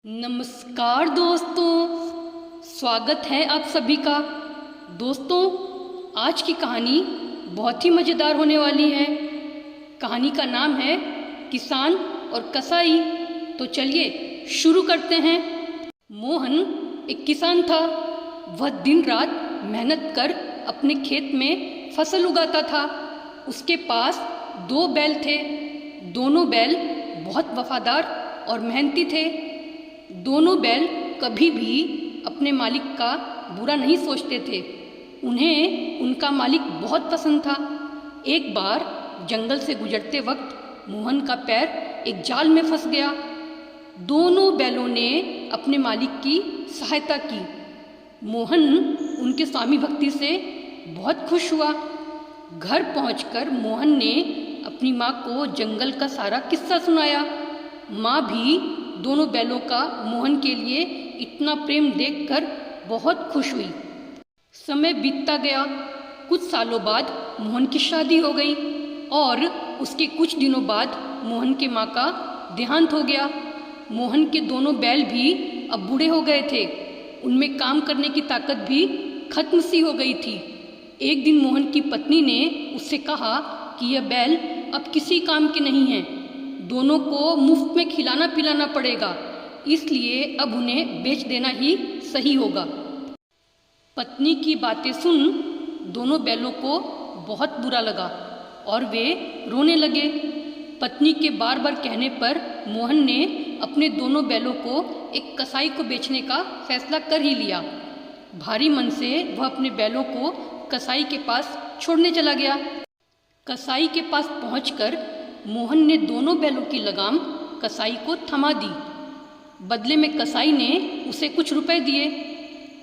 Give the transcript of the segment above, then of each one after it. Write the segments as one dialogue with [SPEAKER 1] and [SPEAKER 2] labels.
[SPEAKER 1] नमस्कार दोस्तों, स्वागत है आप सभी का। दोस्तों, आज की कहानी बहुत ही मज़ेदार होने वाली है। कहानी का नाम है किसान और कसाई। तो चलिए शुरू करते हैं। मोहन एक किसान था। वह दिन रात मेहनत कर अपने खेत में फसल उगाता था। उसके पास 2 बैल थे। दोनों बैल बहुत वफादार और मेहनती थे। दोनों बैल कभी भी अपने मालिक का बुरा नहीं सोचते थे। उन्हें उनका मालिक बहुत पसंद था। एक बार जंगल से गुजरते वक्त मोहन का पैर एक जाल में फंस गया। दोनों बैलों ने अपने मालिक की सहायता की। मोहन उनके स्वामी भक्ति से बहुत खुश हुआ। घर पहुंचकर मोहन ने अपनी माँ को जंगल का सारा किस्सा सुनाया। माँ भी दोनों बैलों का मोहन के लिए इतना प्रेम देखकर बहुत खुश हुई। समय बीतता गया। कुछ सालों बाद मोहन की शादी हो गई और उसके कुछ दिनों बाद मोहन के माँ का देहांत हो गया। मोहन के दोनों बैल भी अब बूढ़े हो गए थे। उनमें काम करने की ताकत भी खत्म सी हो गई थी। एक दिन मोहन की पत्नी ने उससे कहा कि यह बैल अब किसी काम के नहीं हैं। दोनों को मुफ्त में खिलाना पिलाना पड़ेगा, इसलिए अब उन्हें बेच देना ही सही होगा। पत्नी की बातें सुन दोनों बैलों को बहुत बुरा लगा और वे रोने लगे। पत्नी के बार बार कहने पर मोहन ने अपने दोनों बैलों को एक कसाई को बेचने का फैसला कर ही लिया। भारी मन से वह अपने बैलों को कसाई के पास छोड़ने चला गया। कसाई के पास पहुंचकर मोहन ने दोनों बैलों की लगाम कसाई को थमा दी। बदले में कसाई ने उसे कुछ रुपए दिए।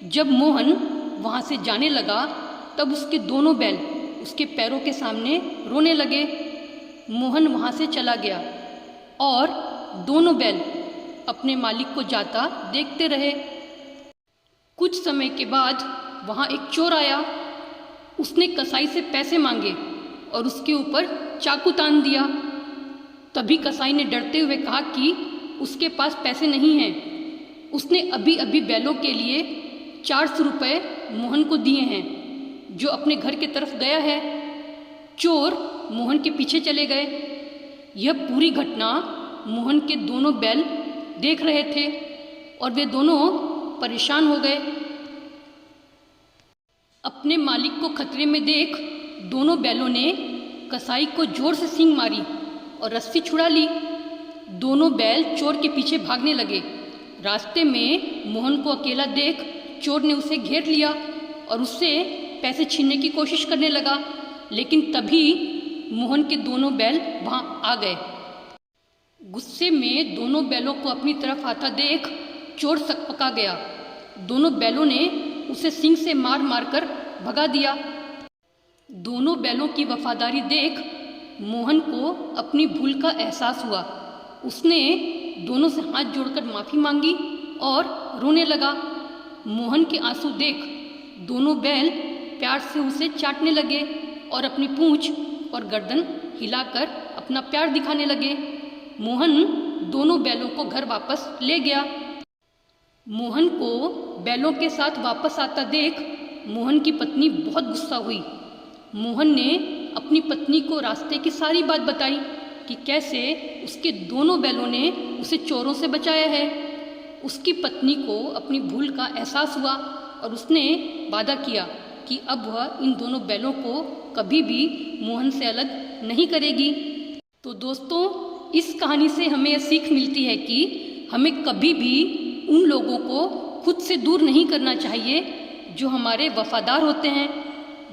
[SPEAKER 1] जब मोहन वहां से जाने लगा तब उसके दोनों बैल उसके पैरों के सामने रोने लगे। मोहन वहां से चला गया और दोनों बैल अपने मालिक को जाता देखते रहे। कुछ समय के बाद वहां एक चोर आया। उसने कसाई से पैसे मांगे और उसके ऊपर चाकू तान दिया। तभी कसाई ने डरते हुए कहा कि उसके पास पैसे नहीं हैं। उसने अभी अभी बैलों के लिए 400 रुपये मोहन को दिए हैं, जो अपने घर की तरफ गया है। चोर मोहन के पीछे चले गए। यह पूरी घटना मोहन के दोनों बैल देख रहे थे और वे दोनों परेशान हो गए। अपने मालिक को खतरे में देख दोनों बैलों ने कसाई को जोर से सींग मारी और रस्सी छुड़ा ली। दोनों बैल चोर के पीछे भागने लगे। रास्ते में मोहन को अकेला देख चोर ने उसे घेर लिया और उससे पैसे छीनने की कोशिश करने लगा, लेकिन तभी मोहन के दोनों बैल वहां आ गए। गुस्से में दोनों बैलों को अपनी तरफ आता देख चोर सकपका गया। दोनों बैलों ने उसे सींग से मार मार कर भगा दिया। दोनों बैलों की वफादारी देख मोहन को अपनी भूल का एहसास हुआ। उसने दोनों से हाथ जोड़कर माफ़ी मांगी और रोने लगा। मोहन के आंसू देख दोनों बैल प्यार से उसे चाटने लगे और अपनी पूंछ और गर्दन हिलाकर अपना प्यार दिखाने लगे। मोहन दोनों बैलों को घर वापस ले गया। मोहन को बैलों के साथ वापस आता देख मोहन की पत्नी बहुत गुस्सा हुई। मोहन ने अपनी पत्नी को रास्ते की सारी बात बताई कि कैसे उसके दोनों बैलों ने उसे चोरों से बचाया है। उसकी पत्नी को अपनी भूल का एहसास हुआ और उसने वादा किया कि अब वह इन दोनों बैलों को कभी भी मोहन से अलग नहीं करेगी। तो दोस्तों, इस कहानी से हमें यह सीख मिलती है कि हमें कभी भी उन लोगों को खुद से दूर नहीं करना चाहिए जो हमारे वफादार होते हैं।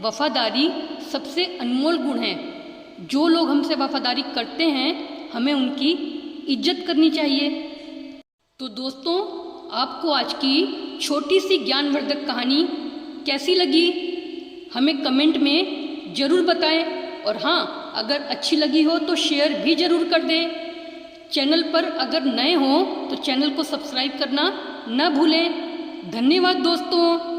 [SPEAKER 1] वफादारी सबसे अनमोल गुण है। जो लोग हमसे वफादारी करते हैं हमें उनकी इज्जत करनी चाहिए। तो दोस्तों, आपको आज की छोटी सी ज्ञानवर्धक कहानी कैसी लगी हमें कमेंट में ज़रूर बताएं। और हाँ, अगर अच्छी लगी हो तो शेयर भी ज़रूर कर दें। चैनल पर अगर नए हों तो चैनल को सब्सक्राइब करना न भूलें। धन्यवाद दोस्तों।